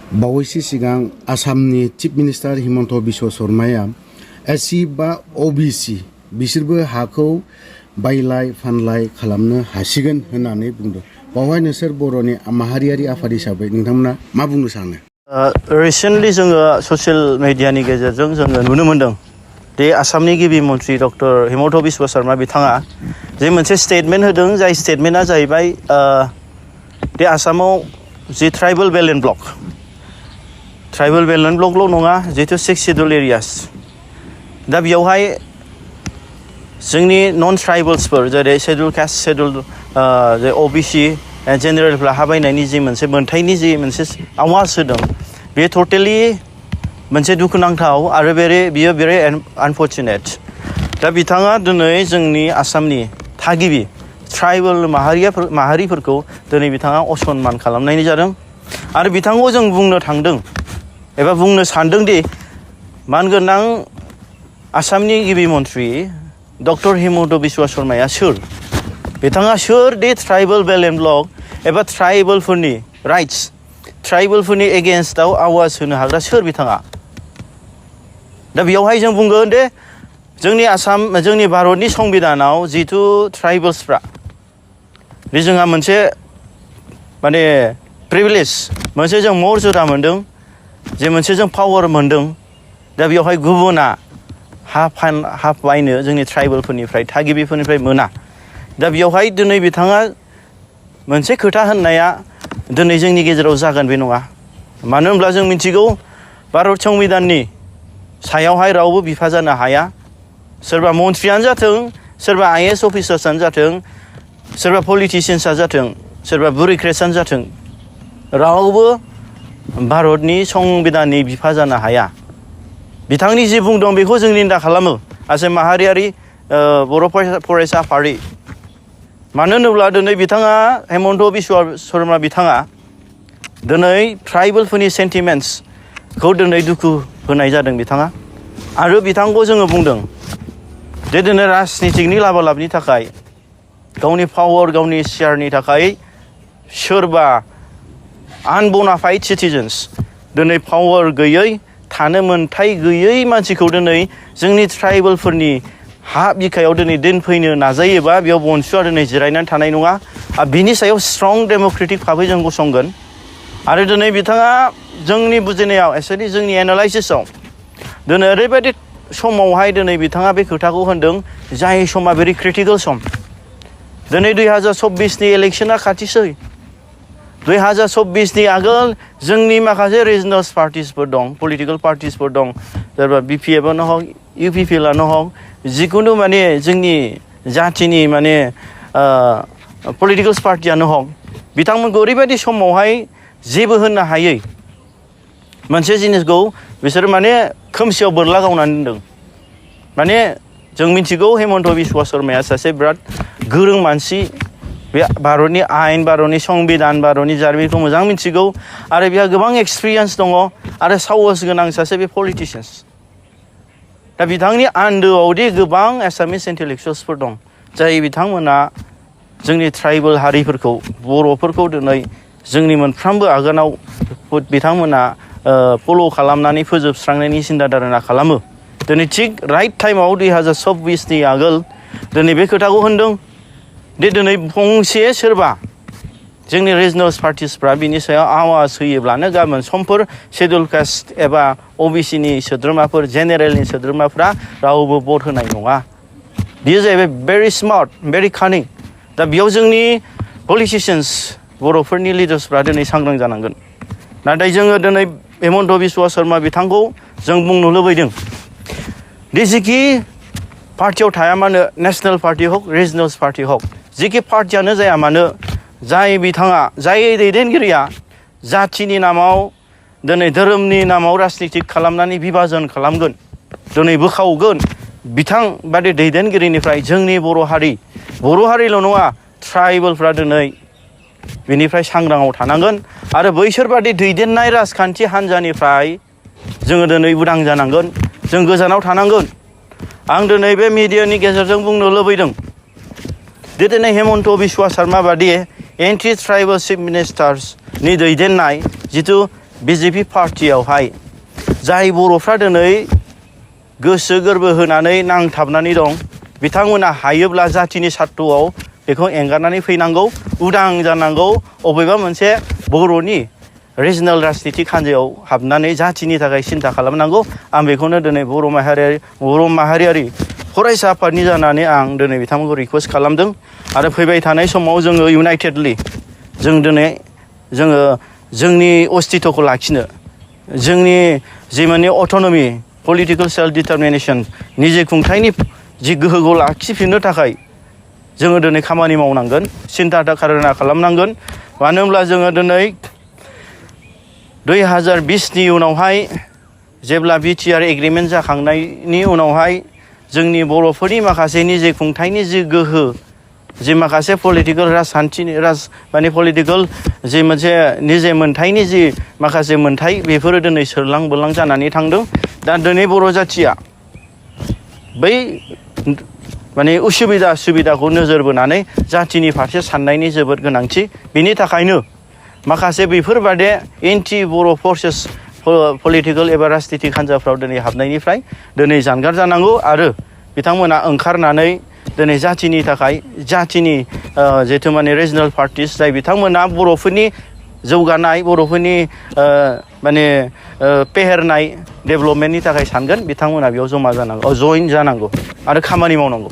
बावैसो सिगां आसामनि चिफ मिनिस्टार हिमन्त बिश्व शर्माया एससि बा ओबिसि बिसोरबो हाखौ बायलाय फानलाय खालामनो हासिगोन होननानै बुंदों। बावहाय नोंसोर बर'नि माहारियारि आफाद हिसाबै नोंथांमोना मा बुंनो सानो? रिसेन्टलि जोङो ससियेल मिडियानि गेजेरजों जोङो नुनो मोनदों दि आसामनि गिबि मन्थ्रि डक्टर हिमन्त बिश्व शर्मा बिथाङा जे मोनसे स्टेटमेन्ट होदों, जाय स्टेटमेन्टआ जाहैबाय दि आसामाव जि tribal belt and block, tribal belt and ब्लकल' नङा, जिहेतु 6 शेड्युल एरियास, दा बेयावहाय जोंनि नन ट्राइबेल्सफोर जेरै शेड्युल कास्ट, शेड्युल जे ओबिसि जेनेरेलफ्रा हा बायनायनि जि मोनसे मोनथायनि जि मोनसे आवाज होदों, बे टटेलि मोनसे दुखुनांथाव आरो बियो भेरि आनफर्चुनेट। दा बिथाङा दिनै जोंनि आसामनि थागिबि ट्राइबेल माहारिफोरखौ दिनै बिथाङा असनमान खालामनाय जादों। आरो बिथांखौ जों बुंनो थांदों एबा बुंनो सानदों दि मानगोनां आसामनि गिबि मन्थ्रि डक्टर हिमन्त बिश्व शर्माया सोर? बिथाङा सोर दि ट्राइबेल बेल्ट एन्ड ब्लक एबा ट्राइबेलफोरनि राइट्स, ट्राइबेलफोरनि एगेन्स्टआव आवाज होनो हाग्रा सोर बिथाङा? दा बेयावहाय जों बुंगोन दे जोंनि भारतनि संबिधानाव जिथु ट्राइबेल्सफ्रा बे जोंहा मोनसे माने प्रिभिलेज, मोनसे जों मर्यादा मोन्दों, जे मोनसे जों पावार मोन्दों। दा बेयावहाय गुबुना हा बायनो जोंनि ट्राइबेलफोरनिफ्राय, थागिबिफोरनिफ्राय मोना। दा बेयावहाय दिनै बिथाङा मोनसे खोथा होननाया दिनै जोंनि गेजेराव जागोन बे नङा। मानो होनब्ला जों मिथिगौ भारत संबिधाननि सायावहाय रावबो बिफा जानो हाया। सोरबा मन्थ्रियानो जाथों, सोरबा IAS अफिसार्सआनो जाथों, सोरबा पलिटिसियान्सआ जाथों, सोरबा ब्युरोक्रेट्सआनो जाथों, रावबो भारतनि संबिधाननि बिफा जानो हाया। बिथांनि जि बुंदों बेखौ जों निन्दा खालामो आसे माहारियारि बर' फरायसा आफादि। मानो होनोब्ला दिनै बिथाङा हिमन्त बिश्व शर्मा बिथाङा दिनै ट्राइबेलफोरनि सेन्टिमेन्ट्सखौ दिनै दुखु होनाय जादों बिथाङा। आरो बिथांखौ जोङो बुंदों जे दिनै राजनितिकनि लाबालाबनि थाखाय, गावनि पावार, गावनि शेयारनि थाखाय सोरबा आनबनाफाइड सिटिजेन्स, दिनै पावार गैयै, थानो मोनथाय गैयै मानसिखौ दिनै जोंनि ट्राइबेलफोरनि हा बिखायाव दिनै दोनफैनो नाजायोबा बेयाव बनसुआ दिनै जिरायनानै थानाय नङा। आरो बिनि सायाव स्ट्रं डेम'क्रेटिक भाबै जों गसंगोन। आरो दिनै बिथाङा जोंनि बुजिनायाव, एक्सुवेलि जोंनि एनालाइसिसआव दिनै ओरैबायदि समावहाय दिनै बिथाङा बे खोथाखौ होनदों जाय समा भेरि क्रिटिकेल सम। दिनै 2024नि इलेक्सना खाथिसै। 2024नि आगोल जोंनि माखासे रिजनेल पार्टिसफोर दं, पलिटिकेल पार्टिसफोर दं, सोरबा BPFआनो हक, UPPLआनो हक, जिखुनु माने जोंनि जाथिनि माने पलिटिकेल पार्टियानो हक, बिथांमोनखौ ओरैबायदि समावहाय जेबो होननो हायै मोनसे जिनिसखौ बिसोर माने खोमसियाव बोरला गावनानै दोनदों। माने जों मिथिगौ हिमन्त बिश्व शर्माया सासे बिराद गोरों मानसि। बे भारतनि आयेन, भारतनि संबिधान, भारतनि जारिमिनखौ मोजां मिथिगौ आरो बेहा गोबां एक्सपिरियेन्स दङ आरो साहस गोनां सासे बे पलिटिसियान्स। दा बिथांनि आन्दोआवदि गोबां एसामिस इन्टेलेक्सुवेल्सफोर दं, जाय बिथांमोना जोंनि ट्राइबेल हारिफोरखौ, बर'फोरखौ दिनै जोंनि मोनफ्रोमबो आगानाव बिथांमोना फल' खालामनानै फोजोबस्रांनायनि सिन्था धारना खालामो। दिनै थिग राइट टाइमाव 2024नि आगोल दिनै बे खोथाखौ होनदों दि दिनै फंसे सोरबा जोंनि रिजनेल पार्टिसफ्रा बिनि सायाव आवाज होयोब्लानो गाबोन समफोर शेड्युल कास्ट एबा ओबिसिनि सोद्रोमाफोर, जेनेरेलनि सोद्रोमाफ्रा रावबो भट होनाय नङा। बियो जाहैबाय भेरि स्मार्ट, भेरि कानिं। दा बेयाव जोंनि पलिटिसियान्स, बर'फोरनि लिडार्सफ्रा दिनै सांग्रां जानांगोन। नाथाय जोङो दिनै हिमन्त बिश्व शर्मा बिथांखौ जों बुंनो लुबैदों दि जिखि पार्टियाव थाया मानो, नेसनेल पार्टि हक, रिजनेल पार्टि हक, जिखि पार्टियानो जाया मानो, जाय बिथाङा, जाय दैदेनगिरिया जाथिनि नामाव, दिनै धोरोमनि नामाव राजनितिक खालामनानै बिभाजन खालामगोन, दिनै बोखावगोन, बिथां बादि दैदेनगिरिनिफ्राय जोंनि बर' हारिल' नङा, ट्राइबेलफ्रा दिनै बेनिफ्राय सांग्राङाव थानांगोन। आरो बैसोरबादि दैदेननाय राजखान्थि हान्जानिफ्राय जोङो दिनै उदां जानांगोन, जों गोजानाव थानांगोन। आं दिनै बे मिडियानि गेजेरजों बुंनो लुबैदों दि दिनै हिमन्त बिश्व शर्मा बादि एन्टि ट्राइबेल चिफ मिनिस्टार्सनि दैदेननाय जिथु BJP पार्टियावहाय जाय बर'फ्रा दिनै गोसो गोरबो होनानै नांथाबनानै दं बिथांमोना हायोब्ला जातिनि सार्थआव बेखौ एंगारनानै फैनांगौ उदां जानांगौ अबेबा मोनसे बर'नि रिजनेल राजनितिक हान्जायाव हाबनानै जातिनि थाखाय सिन्था खालामनांगौ आं बेखौनो दिनै बर' माहारियारि फरायसा आफादनि जानानै आं दिनै बिथांमोनखौ रिकुवेस्ट खालामदों आरो फैबाय थानाय समाव जोङो इउनाइटेडलि जोङो जोंनि अस्तित्वखौ लाखिनो जोंनि जि माने अट'नमि पलिटिकेल सेल्फ डिटारमिनेसन निजे खुंथायनि जि गोहोखौ लाखिफिननो थाखाय जोङो दिनै खामानि मावनांगोन सिन्था धारना खालामनांगोन मानो होनब्ला जोङो दिनै 2020नि उनावहाय जेब्ला बिटिआर एग्रिमेन्ट जाखांनायनि उनावहाय जोंनि बर'फोरनि माखासे निजे खुंथायनि जि गोहो जि माखासे पलिटिकेल माने पलिटिकेल जि मोनसे निजे मोनथायनि जि माखासे मोनथाय बेफोरो दिनै सोरलां बोरलां जानानै थांदों दा दिनै बर' जाथिया बै माने सुबिदाखौ नोजोर बोनानै जातिनि फारसे साननायनि जोबोद गोनांथि बिनि थाखायनो माखासे बेफोरबादि एन्टि बर' फर्सेस पलिटिकेल एबा राजनितिक हान्जाफ्राव दिनै हाबनायनिफ्राय दिनै जानगार जानांगौ आरो बिथांमोना ओंखारनानै दिनै जातिनि थाखाय जातिनि जिथु माने रिजनेल पार्टिस जाय बिथांमोना बर'फोरनि जौगानाय बर'फोरनि माने फेहेरनाय डेभेलपमेन्टनि थाखाय सानगोन बिथांमोना बेयाव जमा जानांगौ जइन जानांगौ आरो खामानि मावनांगौ